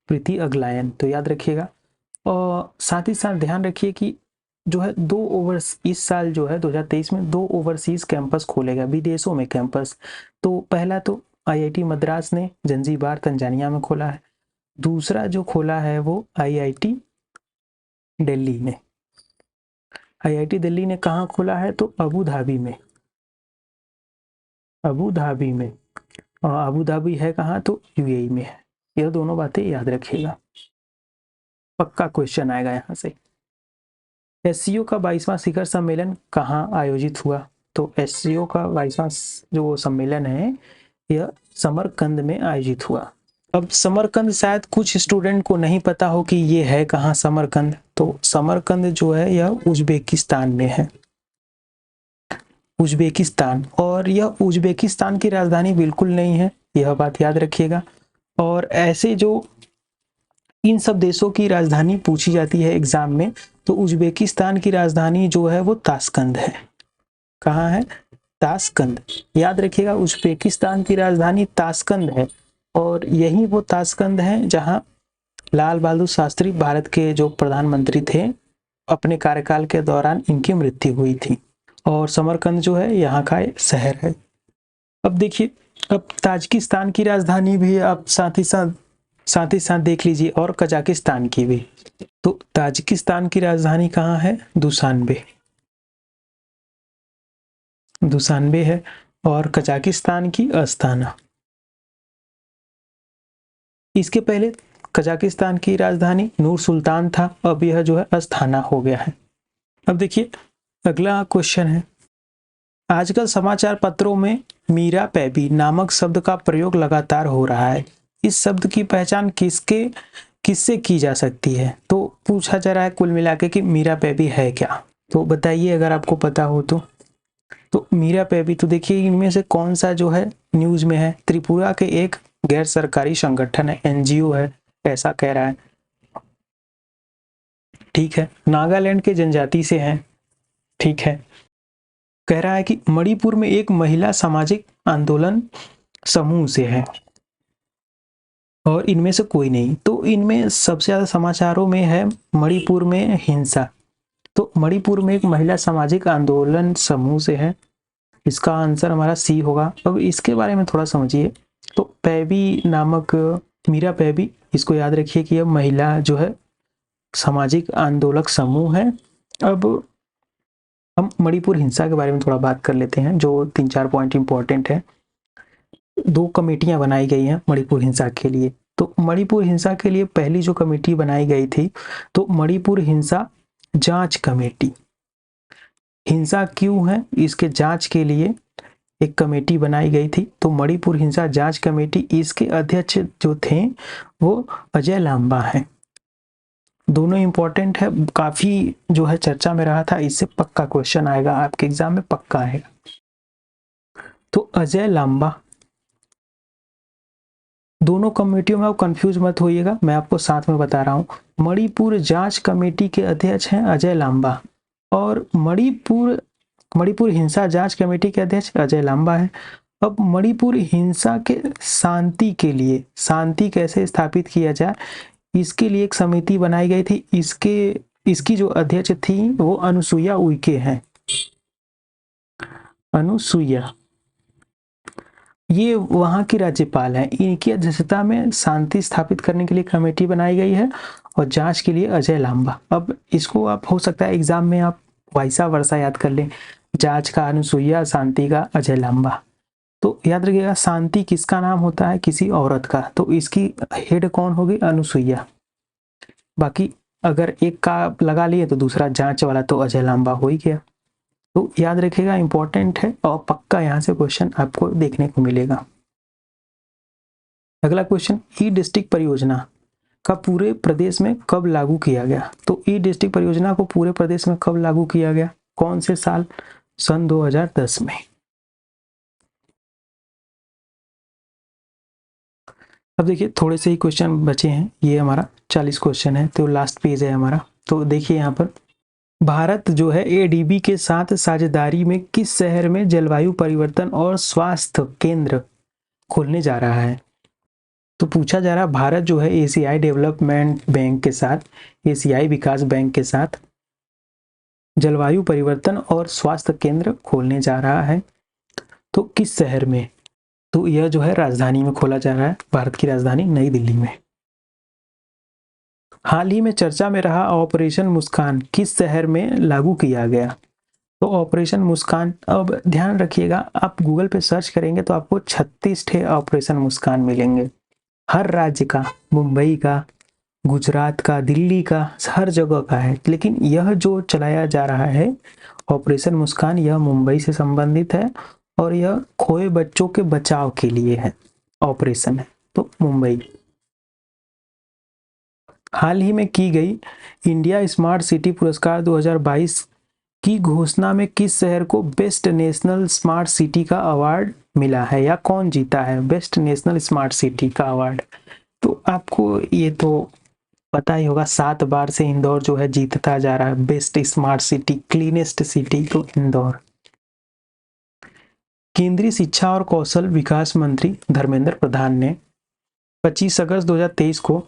प्रीति अगलायन, तो याद रखिएगा। और साथ ही साथ ध्यान रखिए कि जो है इस साल जो है 2023 में 2 ओवरसीज कैंपस खोले गए, विदेशों में कैंपस। तो पहला तो आईआईटी मद्रास ने जंजीबार तंजानिया में खोला है। दूसरा जो खोला है वो आईआईटी दिल्ली ने। आईआईटी दिल्ली ने कहाँ खोला है? तो अबू धाबी में। अबू धाबी में। और अबू धाबी है कहाँ? तो यूएई में है। यह दोनों बातें याद रखिएगा, पक्का क्वेश्चन आएगा यहाँ से। एससीओ का 22वां शिखर सम्मेलन कहाँ आयोजित हुआ? तो एससीओ का 22वां जो सम्मेलन है यह समरकंद में आयोजित हुआ। अब समरकंद शायद कुछ स्टूडेंट को नहीं पता हो कि ये है कहाँ समरकंद। तो समरकंद जो है यह उज्बेकिस्तान में है, उज्बेकिस्तान। और यह उज्बेकिस्तान की राजधानी बिल्कुल नहीं है, यह बात याद रखिएगा। और ऐसे जो इन सब देशों की राजधानी पूछी जाती है एग्जाम में, तो उज्बेकिस्तान की राजधानी जो है वो ताशकंद है। कहाँ है? ताशकंद। याद रखिएगा, उज्बेकिस्तान की राजधानी ताशकंद है। और यही वो ताशकंद है जहां लाल बहादुर शास्त्री, भारत के जो प्रधानमंत्री थे, अपने कार्यकाल के दौरान इनकी मृत्यु हुई थी। और समरकंद जो है यहाँ का शहर है। अब देखिए, अब ताजिकिस्तान की राजधानी भी आप साथ ही साथ देख लीजिए, और कजाकिस्तान की भी। तो ताजिकिस्तान की राजधानी कहाँ है? दुशानबे है। और कजाकिस्तान की अस्ताना। इसके पहले कजाकिस्तान की राजधानी नूर सुल्तान था, अब यह जो है अस्ताना हो गया है। अब देखिए, अगला क्वेश्चन है, आजकल समाचार पत्रों में मीरा पैबी नामक शब्द का प्रयोग लगातार हो रहा है। इस शब्द की पहचान किससे की जा सकती है? तो पूछा जा रहा है कुल मिला के कि मीरा पैबी है क्या। तो बताइए अगर आपको पता हो तो। मीरा पैबी, तो देखिए इनमें से कौन सा जो है न्यूज में है? त्रिपुरा के एक गैर सरकारी संगठन है, एनजीओ है, ऐसा कह रहा है। ठीक है। नागालैंड के जनजाति से है। ठीक है। कह रहा है कि मणिपुर में एक महिला सामाजिक आंदोलन समूह से है, और इनमें से कोई नहीं। तो इनमें सबसे ज्यादा समाचारों में है मणिपुर में हिंसा। तो मणिपुर में एक महिला सामाजिक आंदोलन समूह से है, इसका आंसर हमारा सी होगा। अब इसके बारे में थोड़ा समझिए। तो पैबी नामक मीरा पैबी, इसको याद रखिए कि यह महिला जो है सामाजिक आंदोलक समूह है। अब हम मणिपुर हिंसा के बारे में थोड़ा बात कर लेते हैं, जो 3-4 पॉइंट इंपॉर्टेंट है। 2 कमेटियां बनाई गई हैं मणिपुर हिंसा के लिए। तो मणिपुर हिंसा के लिए पहली जो कमेटी बनाई गई थी तो मणिपुर हिंसा जांच कमेटी। हिंसा क्यों है इसके जांच के लिए एक कमेटी बनाई गई थी, तो मणिपुर हिंसा जांच कमेटी, इसके अध्यक्ष जो थे वो अजय लांबा हैं। दोनों इंपॉर्टेंट है, काफी जो है चर्चा में रहा था, इससे पक्का क्वेश्चन आएगा आपके एग्जाम में, पक्का आएगा। तो अजय लांबा, दोनों कमेटियों में आप कंफ्यूज मत होइएगा, मैं आपको साथ में बता रहा हूं। मणिपुर जांच कमेटी के अध्यक्ष हैं अजय लांबा और मणिपुर हिंसा जांच कमेटी के अध्यक्ष अजय लांबा है। अब मणिपुर हिंसा के शांति के लिए, शांति कैसे स्थापित किया जाए, इसके लिए एक समिति बनाई गई थी। इसकी जो अध्यक्ष थी वो अनुसुईया उइके हैं। अनुसुईया, ये वहाँ की राज्यपाल हैं। इनकी अध्यक्षता में शांति स्थापित करने के लिए कमेटी बनाई गई है और जांच के लिए अजय लांबा। अब इसको आप हो सकता है एग्जाम में आप वैसा वर्षा याद कर लें, जांच का अनुसुईया, शांति का अजय लांबा। तो याद रखिएगा शांति किसका नाम होता है, किसी औरत का, तो इसकी हेड कौन होगी, अनुसुईया। बाकी अगर एक का लगा लिए तो दूसरा जांच वाला तो अजय लांबा हो ही गया। तो याद रखिएगा इंपॉर्टेंट है और पक्का यहाँ से क्वेश्चन आपको देखने को मिलेगा। अगला क्वेश्चन, ई डिस्ट्रिक्ट परियोजना का पूरे प्रदेश में कब लागू किया गया। तो ई डिस्ट्रिक्ट परियोजना को पूरे प्रदेश में कब लागू किया गया, कौन से साल, सन 2010 में। अब देखिए थोड़े से ही क्वेश्चन बचे हैं, ये हमारा 40 क्वेश्चन है, तो लास्ट पेज है हमारा। तो देखिए यहाँ पर, भारत जो है एडीबी के साथ साझेदारी में किस शहर में जलवायु परिवर्तन और स्वास्थ्य केंद्र खोलने जा रहा है। तो पूछा जा रहा है भारत जो है एशियाई डेवलपमेंट बैंक के साथ, एशियाई विकास बैंक के साथ जलवायु परिवर्तन और स्वास्थ्य केंद्र खोलने जा रहा है, तो किस शहर में। तो यह जो है राजधानी में खोला जा रहा है, भारत की राजधानी नई दिल्ली में। हाल ही में चर्चा में रहा ऑपरेशन मुस्कान किस शहर में लागू किया गया। तो ऑपरेशन मुस्कान, अब ध्यान रखिएगा आप गूगल पे सर्च करेंगे तो आपको 36 ठे ऑपरेशन मुस्कान मिलेंगे। हर राज्य का, मुंबई का, गुजरात का, दिल्ली का, हर जगह का है। लेकिन यह जो चलाया जा रहा है ऑपरेशन मुस्कान, यह मुंबई से संबंधित है और यह खोए बच्चों के बचाव के लिए है, ऑपरेशन है, तो मुंबई। हाल ही में की गई इंडिया स्मार्ट सिटी पुरस्कार 2022 की घोषणा में किस शहर को बेस्ट नेशनल स्मार्ट सिटी का अवार्ड मिला है, या कौन जीता है बेस्ट नेशनल स्मार्ट सिटी का अवार्ड। तो आपको ये तो पता ही होगा, 7 बार से इंदौर जो है जीतता जा रहा है best smart city, cleanest city, तो इंदौर। केंद्रीय शिक्षा और कौशल विकास मंत्री धर्मेंद्र प्रधान ने 25 अगस्त 2023 को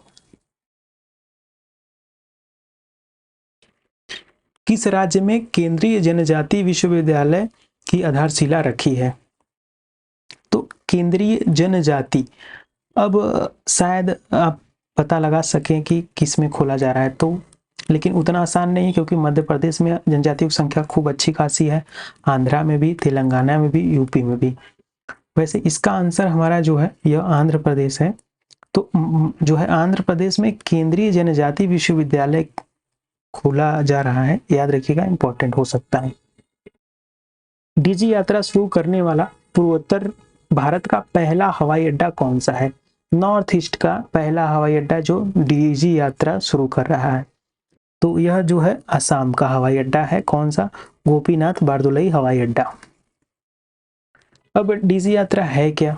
किस राज्य में केंद्रीय जनजाति विश्वविद्यालय की आधारशिला रखी है। तो केंद्रीय जनजाति, अब शायद आप पता लगा सकें कि किस में खोला जा रहा है, तो लेकिन उतना आसान नहीं, क्योंकि मध्य प्रदेश में जनजातियों की संख्या खूब अच्छी खासी है, आंध्रा में भी, तेलंगाना में भी, यूपी में भी। वैसे इसका आंसर हमारा जो है यह आंध्र प्रदेश है। तो जो है आंध्र प्रदेश में केंद्रीय जनजाति विश्वविद्यालय खोला जा रहा है, याद रखिएगा, इंपॉर्टेंट हो सकता है। डीजी यात्रा शुरू करने वाला पूर्वोत्तर भारत का पहला हवाई अड्डा कौन सा है। नॉर्थ ईस्ट का पहला हवाई अड्डा जो डीजी यात्रा शुरू कर रहा है, तो यह जो है असम का हवाई अड्डा है, कौन सा, गोपीनाथ बारदुलई हवाई अड्डा। अब डीजी यात्रा है क्या,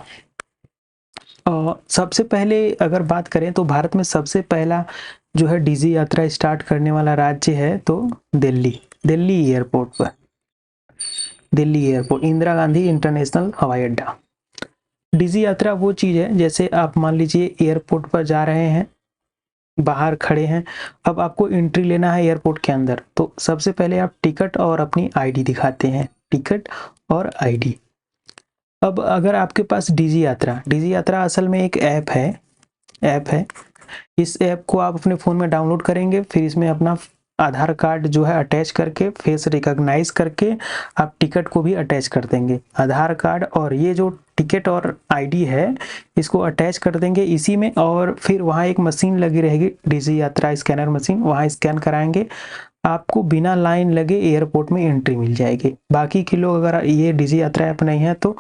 सबसे पहले अगर बात करें तो भारत में सबसे पहला जो है डीजी यात्रा स्टार्ट करने वाला राज्य है तो दिल्ली एयरपोर्ट पर, दिल्ली एयरपोर्ट, इंदिरा गांधी इंटरनेशनल हवाई अड्डा। डीजी यात्रा वो चीज़ है, जैसे आप मान लीजिए एयरपोर्ट पर जा रहे हैं, बाहर खड़े हैं, अब आपको एंट्री लेना है एयरपोर्ट के अंदर, तो सबसे पहले आप टिकट और अपनी आईडी दिखाते हैं, टिकट और आईडी। अब अगर आपके पास डीजी यात्रा असल में एक ऐप है, ऐप है। इस ऐप को आप अपने फ़ोन में डाउनलोड करेंगे, फिर इसमें अपना आधार कार्ड जो है अटैच करके, फेस रिकॉग्नाइज करके आप टिकट को भी अटैच कर देंगे। आधार कार्ड और ये जो टिकट और आईडी है इसको अटैच कर देंगे इसी में, और फिर वहाँ एक मशीन लगी रहेगी डिजी यात्रा स्कैनर मशीन, वहाँ स्कैन कराएंगे, आपको बिना लाइन लगे एयरपोर्ट में एंट्री मिल जाएगी। बाकी के लोग अगर ये डिजी यात्रा ऐप नहीं है तो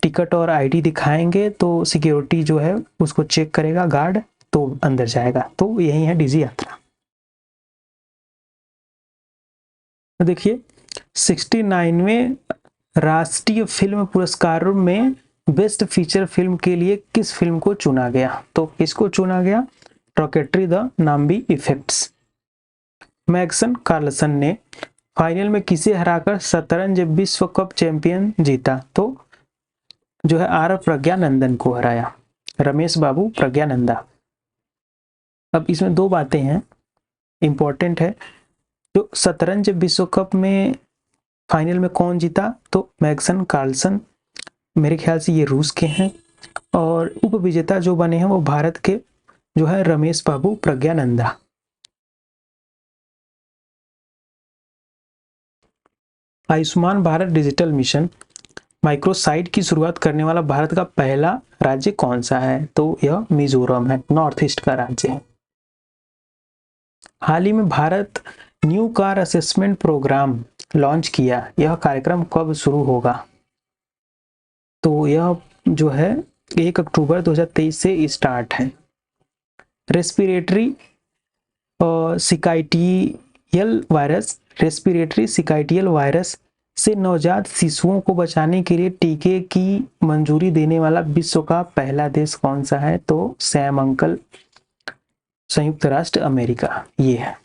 टिकट और आईडी दिखाएंगे तो सिक्योरिटी जो है उसको चेक करेगा गार्ड, तो अंदर जाएगा। तो यही है डिजी यात्रा। देखिए 69वें राष्ट्रीय फिल्म पुरस्कारों में बेस्ट फीचर फिल्म के लिए किस फिल्म को चुना गया? तो इसको चुना गया रॉकेटरी द नाम्बी इफेक्ट्स। मैग्सन कार्लसन ने फाइनल में किसे हराकर शतरंज विश्व कप चैंपियन जीता? तो जो है आर प्रज्ञानंदन को हराया, रमेश बाबू प्रज्ञानंदा। अब इसमें दो बातें हैं, इंपॉर्टेंट है। जो शतरंज विश्व कप में फाइनल में कौन जीता? तो मैग्सन कार्लसन, मेरे ख्याल से ये रूस के हैं, और उप विजेता जो बने हैं वो भारत के जो है Ramesh Babu Praggnanandhaa. Ayushman Bharat digital mission microsite की शुरुआत करने वाला भारत का पहला राज्य कौन सा है? तो यह मिजोरम है, नॉर्थ ईस्ट का राज्य है। हाल ही में Bharat new car assessment program launch किया, यह कार्यक्रम कब शुरू होगा? तो यह जो है 1 अक्टूबर 2023 से स्टार्ट है। रेस्पिरेटरी सिकाइटियल वायरस से नवजात शिशुओं को बचाने के लिए टीके की मंजूरी देने वाला विश्व का पहला देश कौन सा है? तो सैम अंकल, संयुक्त राष्ट्र अमेरिका ये है।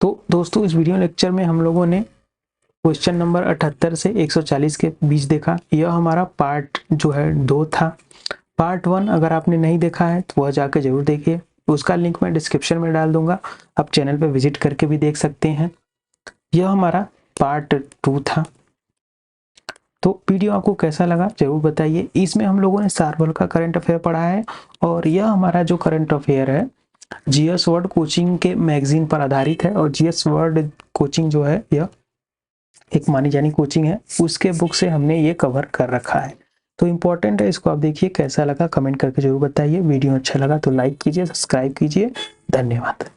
तो दोस्तों इस वीडियो लेक्चर में हम लोगों ने क्वेश्चन नंबर 78 से 140 के बीच देखा। यह हमारा पार्ट जो है 2 था। पार्ट 1 अगर आपने नहीं देखा है तो वह जाके जरूर देखिए, उसका लिंक मैं डिस्क्रिप्शन में डाल दूंगा, आप चैनल पे विजिट करके भी देख सकते हैं। यह हमारा पार्ट 2 था। तो वीडियो आपको कैसा लगा जरूर बताइए। इसमें हम लोगों ने सार्वल का करंट अफेयर पढ़ा है, और यह हमारा जो करंट अफेयर है जीएस वर्ल्ड कोचिंग के मैगजीन पर आधारित है, और जीएस वर्ल्ड कोचिंग जो है यह एक मानी जानी कोचिंग है, उसके बुक से हमने ये कवर कर रखा है। तो इम्पोर्टेंट है, इसको आप देखिए। कैसा लगा कमेंट करके जरूर बताइए। वीडियो अच्छा लगा तो लाइक कीजिए, सब्सक्राइब कीजिए। धन्यवाद।